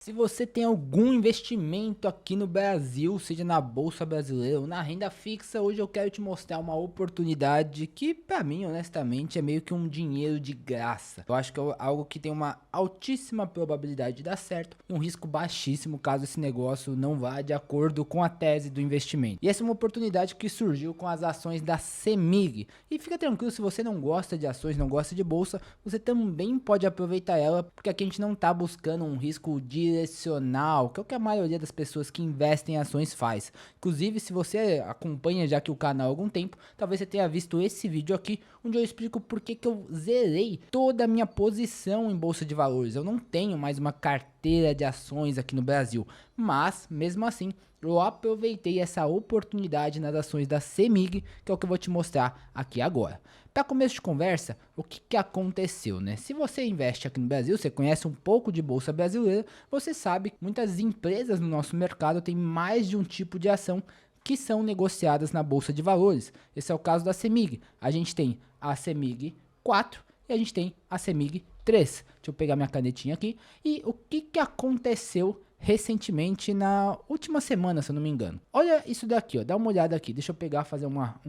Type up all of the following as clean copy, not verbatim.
Se você tem algum investimento aqui no Brasil, seja na Bolsa Brasileira ou na renda fixa, hoje eu quero te mostrar uma oportunidade que, para mim, honestamente, é meio que um dinheiro de graça. Eu acho que é algo que tem uma altíssima probabilidade de dar certo e um risco baixíssimo caso esse negócio não vá de acordo com a tese do investimento. E essa é uma oportunidade que surgiu com as ações da CEMIG. E fica tranquilo, se você não gosta de ações, não gosta de bolsa, você também pode aproveitar ela, porque aqui a gente não está buscando um risco direcional, que é o que a maioria das pessoas que investem em ações faz. Inclusive, se você acompanha já aqui o canal há algum tempo, talvez você tenha visto esse vídeo aqui, onde eu explico por que eu zerei toda a minha posição em bolsa de valores. Eu não tenho mais uma carteira de ações aqui no Brasil, mas mesmo assim eu aproveitei essa oportunidade nas ações da CEMIG, que é o que eu vou te mostrar aqui agora. Para começo de conversa, o que aconteceu, né? Se você investe aqui no Brasil, você conhece um pouco de bolsa brasileira, você sabe que muitas empresas no nosso mercado têm mais de um tipo de ação que são negociadas na bolsa de valores. Esse é o caso da CEMIG. A gente tem a CEMIG 4 e a gente tem a CEMIG 3. Deixa eu pegar minha canetinha aqui. E o que aconteceu recentemente na última semana, se eu não me engano? Olha isso daqui, ó. Dá uma olhada aqui. Deixa eu pegar, fazer uma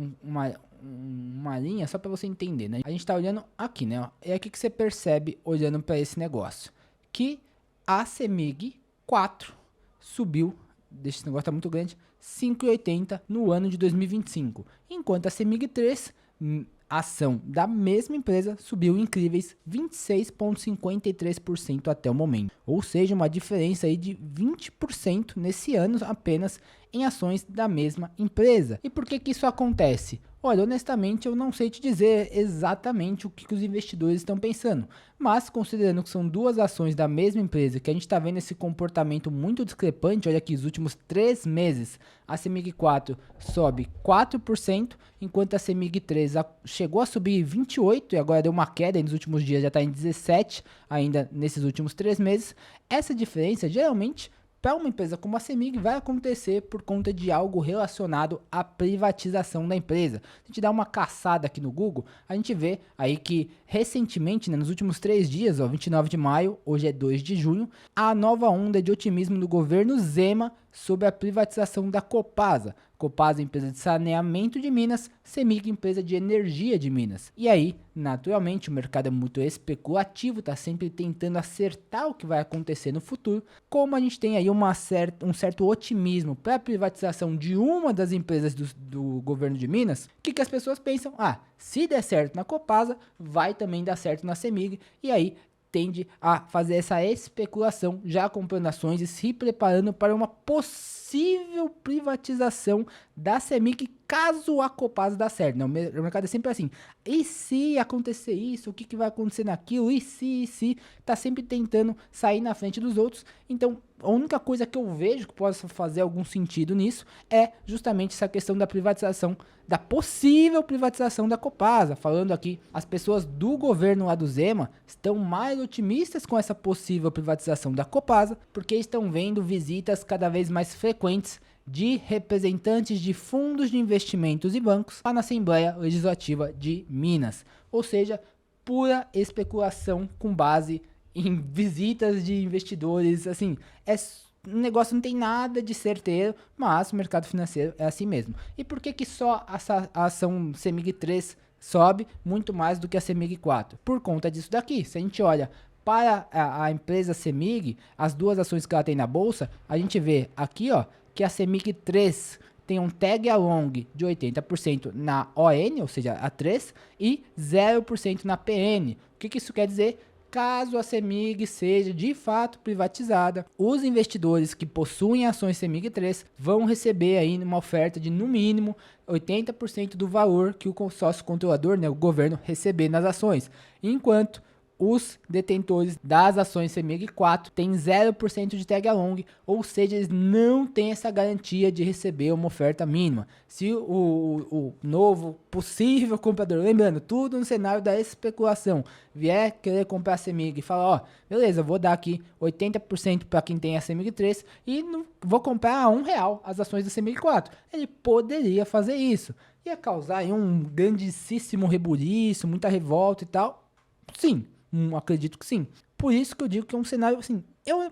linha só para você entender, né? A gente tá olhando aqui, né? É aqui que você percebe olhando para esse negócio que a CEMIG 4 subiu, deixa esse negócio tá muito grande, 5,80 no ano de 2025, enquanto a CEMIG 3, a ação da mesma empresa, subiu incríveis 26,53% até o momento. Ou seja, uma diferença aí de 20% nesse ano apenas em ações da mesma empresa. E por que isso acontece? Olha, honestamente eu não sei te dizer exatamente o que os investidores estão pensando, mas considerando que são duas ações da mesma empresa, que a gente está vendo esse comportamento muito discrepante, olha aqui, os últimos 3 meses, a CEMIG 4 sobe 4%, enquanto a CEMIG 3 chegou a subir 28% e agora deu uma queda, e nos últimos dias já está em 17%, ainda nesses últimos 3 meses. Essa diferença geralmente para uma empresa como a CEMIG vai acontecer por conta de algo relacionado à privatização da empresa. Se a gente dá uma caçada aqui no Google, a gente vê aí que recentemente, né, nos últimos 3 dias, ó, 29 de maio, hoje é 2 de junho, a nova onda de otimismo do governo Zema sobre a privatização da Copasa. Copasa, empresa de saneamento de Minas, CEMIG, empresa de energia de Minas. E aí, naturalmente, o mercado é muito especulativo, está sempre tentando acertar o que vai acontecer no futuro. Como a gente tem aí um certo otimismo para a privatização de uma das empresas do governo de Minas, o que as pessoas pensam? Ah, se der certo na Copasa, vai também dar certo na CEMIG, e aí tende a fazer essa especulação, já comprando ações e se preparando para uma possível privatização da CEMIG caso a Copasa dê certo. Não, o mercado é sempre assim. E se acontecer isso, o que vai acontecer naquilo? E se, tá sempre tentando sair na frente dos outros. Então, a única coisa que eu vejo que possa fazer algum sentido nisso é justamente essa questão da privatização, da possível privatização da Copasa. Falando aqui, as pessoas do governo lá do Zema estão mais otimistas com essa possível privatização da Copasa, porque estão vendo visitas cada vez mais frequentes de representantes de fundos de investimentos e bancos lá na Assembleia Legislativa de Minas. Ou seja, pura especulação com base em visitas de investidores, assim, um negócio não tem nada de certeiro, mas o mercado financeiro é assim mesmo. E por que só a ação CEMIG 3 sobe muito mais do que a CEMIG 4? Por conta disso daqui. Se a gente olha para a empresa CEMIG, as duas ações que ela tem na bolsa, a gente vê aqui, ó, que a CEMIG 3 tem um tag along de 80% na ON, ou seja, a 3, e 0% na PN. O que isso quer dizer? Caso a CEMIG seja de fato privatizada, os investidores que possuem ações CEMIG 3 vão receber aí uma oferta de no mínimo 80% do valor que o consórcio controlador, né, o governo, receber nas ações, enquanto os detentores das ações CEMIG 4 têm 0% de tag along, ou seja, eles não têm essa garantia de receber uma oferta mínima. Se o novo possível comprador, lembrando, tudo no cenário da especulação, vier querer comprar a CEMIG e falar, ó, beleza, eu vou dar aqui 80% para quem tem a CEMIG 3 e não, vou comprar a R$ 1 as ações da CEMIG 4. Ele poderia fazer isso. Ia causar aí um grandíssimo rebuliço, muita revolta e tal. Sim. Acredito que sim. Por isso que eu digo que é um cenário assim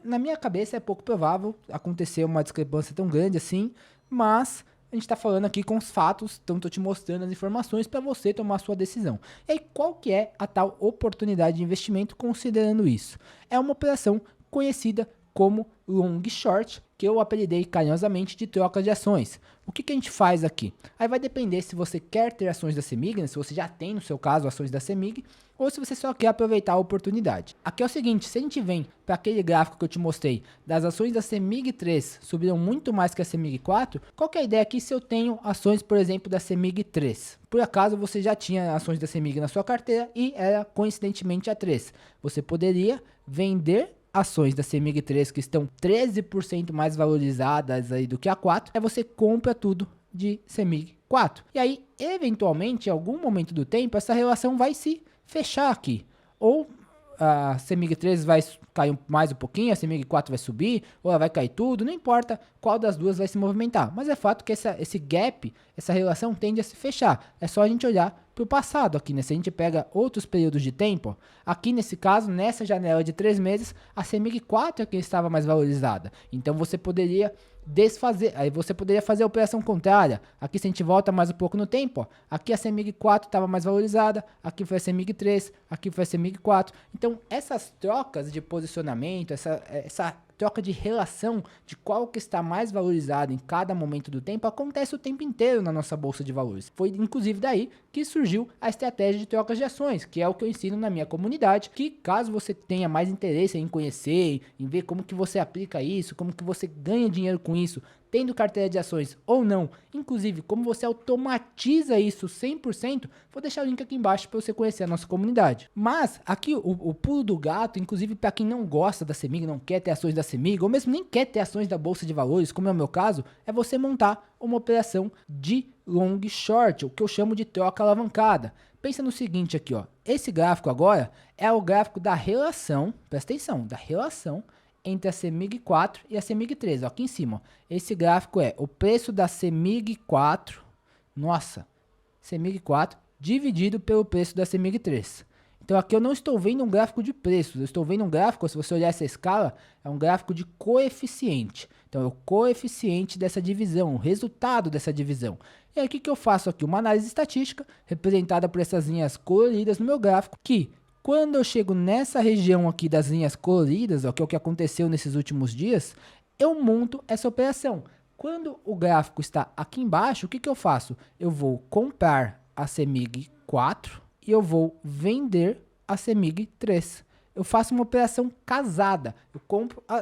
Na minha cabeça é pouco provável acontecer uma discrepância tão grande assim, mas a gente está falando aqui com os fatos, então estou te mostrando as informações para você tomar a sua decisão. E aí, qual que é a tal oportunidade de investimento considerando isso? É uma operação conhecida como long short, que eu apelidei carinhosamente de troca de ações. O que a gente faz aqui? Aí vai depender se você quer ter ações da CEMIG, né, se você já tem no seu caso ações da CEMIG, ou se você só quer aproveitar a oportunidade. Aqui é o seguinte, se a gente vem para aquele gráfico que eu te mostrei, das ações da CEMIG 3 subiram muito mais que a CEMIG 4, qual que é a ideia aqui se eu tenho ações, por exemplo, da CEMIG 3? Por acaso você já tinha ações da CEMIG na sua carteira e era coincidentemente a 3. Você poderia vender ações da CEMIG 3 que estão 13% mais valorizadas aí do que a 4, aí você compra tudo de CEMIG 4. E aí, eventualmente, em algum momento do tempo, essa relação vai se fechar aqui. Ou a CEMIG 3 vai cair mais um pouquinho, a CEMIG 4 vai subir, ou ela vai cair tudo, não importa qual das duas vai se movimentar. Mas é fato que esse gap, essa relação tende a se fechar. É só a gente olhar para o passado aqui, né? Se a gente pega outros períodos de tempo, aqui nesse caso, nessa janela de 3 meses, a CEMIG 4 é que estava mais valorizada. Então você poderia desfazer, aí você poderia fazer a operação contrária. Aqui se a gente volta mais um pouco no tempo, ó, aqui a CEMIG 4 estava mais valorizada, aqui foi a CEMIG 3, aqui foi a CEMIG 4. Então essas trocas de posicionamento, essa troca de relação de qual que está mais valorizado em cada momento do tempo acontece o tempo inteiro na nossa bolsa de valores. Foi inclusive daí que surgiu a estratégia de trocas de ações, que é o que eu ensino na minha comunidade, que caso você tenha mais interesse em conhecer, em ver como que você aplica isso, como que você ganha dinheiro com isso, tendo carteira de ações ou não, inclusive como você automatiza isso 100%, vou deixar o link aqui embaixo para você conhecer a nossa comunidade. Mas aqui o pulo do gato, inclusive para quem não gosta da CEMIG, não quer ter ações da CEMIG, ou mesmo nem quer ter ações da Bolsa de Valores, como é o meu caso, é você montar uma operação de long short, o que eu chamo de troca alavancada. Pensa no seguinte aqui, ó, esse gráfico agora é o gráfico da relação, presta atenção, da relação entre a CEMIG 4 e a CEMIG 3, ó, aqui em cima, ó. Esse gráfico é o preço da CEMIG 4, nossa, CEMIG 4 dividido pelo preço da CEMIG 3. Então aqui eu não estou vendo um gráfico de preços, eu estou vendo um gráfico, se você olhar essa escala, é um gráfico de coeficiente. Então é o coeficiente dessa divisão, o resultado dessa divisão. E aí o que eu faço aqui? Uma análise estatística, representada por essas linhas coloridas no meu gráfico, que quando eu chego nessa região aqui das linhas coloridas, ó, que é o que aconteceu nesses últimos dias, eu monto essa operação. Quando o gráfico está aqui embaixo, o que eu faço? Eu vou comprar a CEMIG 4 e eu vou vender a CEMIG 3. Eu faço uma operação casada.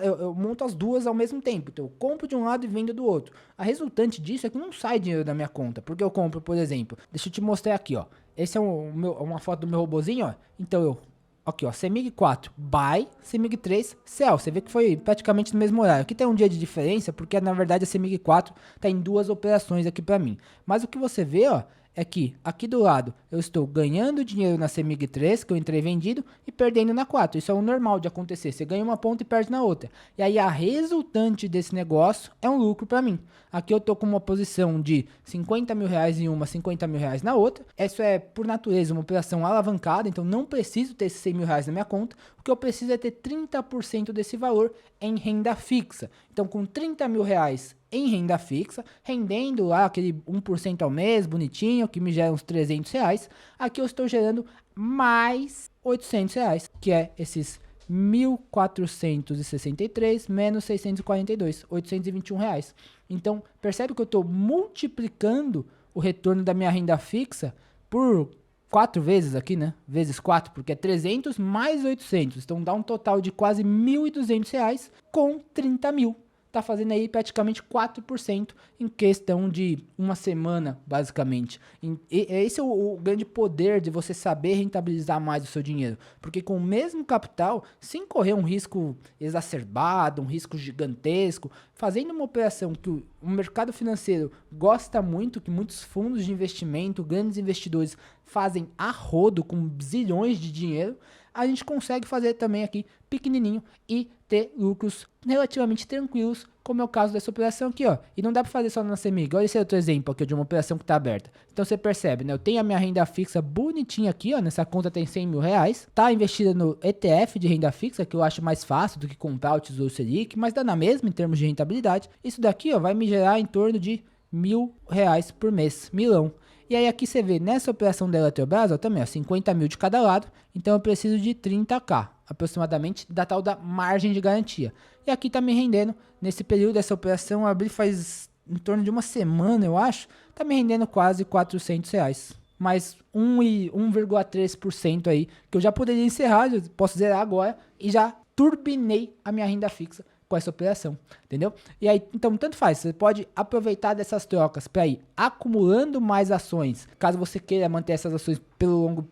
Eu monto as duas ao mesmo tempo. Então eu compro de um lado e vendo do outro. A resultante disso é que não sai dinheiro da minha conta. Porque eu compro, por exemplo, deixa eu te mostrar aqui, ó. Esse é uma foto do meu robozinho, ó. Então eu, aqui ó, CEMIG 4, buy, CEMIG 3, sell. Você vê que foi praticamente no mesmo horário. Aqui tem um dia de diferença, porque na verdade a CEMIG 4 tá em duas operações aqui para mim. Mas o que você vê, ó, é que aqui do lado eu estou ganhando dinheiro na CEMIG 3, que eu entrei vendido, e perdendo na 4. Isso é o normal de acontecer. Você ganha uma ponta e perde na outra. E aí a resultante desse negócio é um lucro para mim. Aqui eu tô com uma posição de 50 mil reais em uma, 50 mil reais na outra. Isso é, por natureza, uma operação alavancada, então não preciso ter esses 100 mil reais na minha conta. O que eu preciso é ter 30% desse valor em renda fixa. Então, com 30 mil reais em renda fixa, rendendo lá aquele 1% ao mês, bonitinho, que me gera uns 300 reais, aqui eu estou gerando mais 800 reais, que é esses 1.463 menos 642, 821 reais. Então, percebe que eu estou multiplicando o retorno da minha renda fixa por 4 vezes aqui, né? Vezes 4, porque é 300 mais 800. Então, dá um total de quase 1.200 reais com 30 mil. Tá fazendo aí praticamente 4% em questão de uma semana, basicamente. E esse é o grande poder de você saber rentabilizar mais o seu dinheiro. Porque com o mesmo capital, sem correr um risco exacerbado, um risco gigantesco, fazendo uma operação que o mercado financeiro gosta muito, que muitos fundos de investimento, grandes investidores fazem a rodo com zilhões de dinheiro, a gente consegue fazer também aqui pequenininho e ter lucros relativamente tranquilos como é o caso dessa operação aqui, ó. E não dá para fazer só na CEMIG. Olha esse outro exemplo aqui de uma operação que está aberta. Então você percebe, né? Eu tenho a minha renda fixa bonitinha aqui, ó. Nessa conta tem 100 mil reais. Tá investida no ETF de renda fixa, que eu acho mais fácil do que comprar o Tesouro Selic, mas dá na mesma em termos de rentabilidade. Isso daqui, ó, vai me gerar em torno de R$ 1.000 por mês, milão. E aí aqui você vê, nessa operação da Eletrobras, ó, também, ó, 50 mil de cada lado, então eu preciso de 30k, aproximadamente, da tal da margem de garantia. E aqui tá me rendendo, nesse período dessa operação, eu abri faz em torno de uma semana, eu acho, tá me rendendo quase R$ 400. Mais 1,3% aí, que eu já poderia encerrar, eu posso zerar agora, e já turbinei a minha renda fixa com essa operação, entendeu? E aí, então, tanto faz, você pode aproveitar dessas trocas para ir acumulando mais ações, caso você queira manter essas ações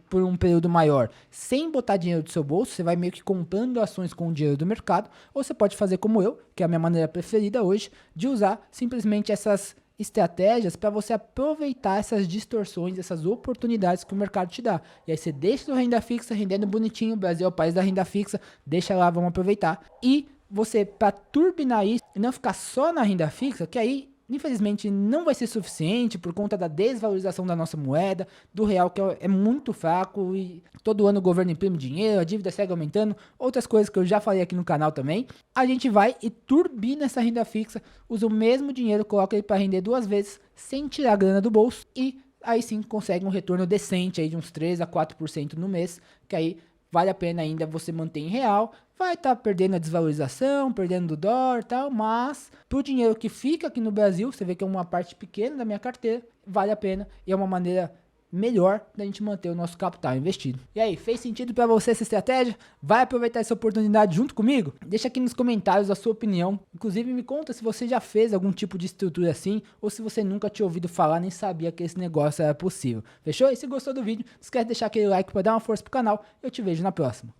por um período maior, sem botar dinheiro do seu bolso, você vai meio que comprando ações com o dinheiro do mercado, ou você pode fazer como eu, que é a minha maneira preferida hoje, de usar simplesmente essas estratégias para você aproveitar essas distorções, essas oportunidades que o mercado te dá. E aí você deixa sua renda fixa rendendo bonitinho, o Brasil é o país da renda fixa, deixa lá, vamos aproveitar. E você, para turbinar isso e não ficar só na renda fixa, que aí, infelizmente, não vai ser suficiente por conta da desvalorização da nossa moeda, do real, que é muito fraco, e todo ano o governo imprime dinheiro, a dívida segue aumentando, outras coisas que eu já falei aqui no canal também. A gente vai e turbina essa renda fixa, usa o mesmo dinheiro, coloca ele para render 2 vezes, sem tirar a grana do bolso, e aí sim consegue um retorno decente aí de uns 3 a 4% no mês, que aí vale a pena ainda você manter em real, vai estar perdendo a desvalorização, perdendo do dólar e tal, mas pro dinheiro que fica aqui no Brasil, você vê que é uma parte pequena da minha carteira, vale a pena e é uma maneira melhor da gente manter o nosso capital investido. E aí, fez sentido para você essa estratégia? Vai aproveitar essa oportunidade junto comigo? Deixa aqui nos comentários a sua opinião. Inclusive, me conta se você já fez algum tipo de estrutura assim ou se você nunca tinha ouvido falar nem sabia que esse negócio era possível. Fechou? E se gostou do vídeo, não esquece de deixar aquele like para dar uma força pro canal. Eu te vejo na próxima.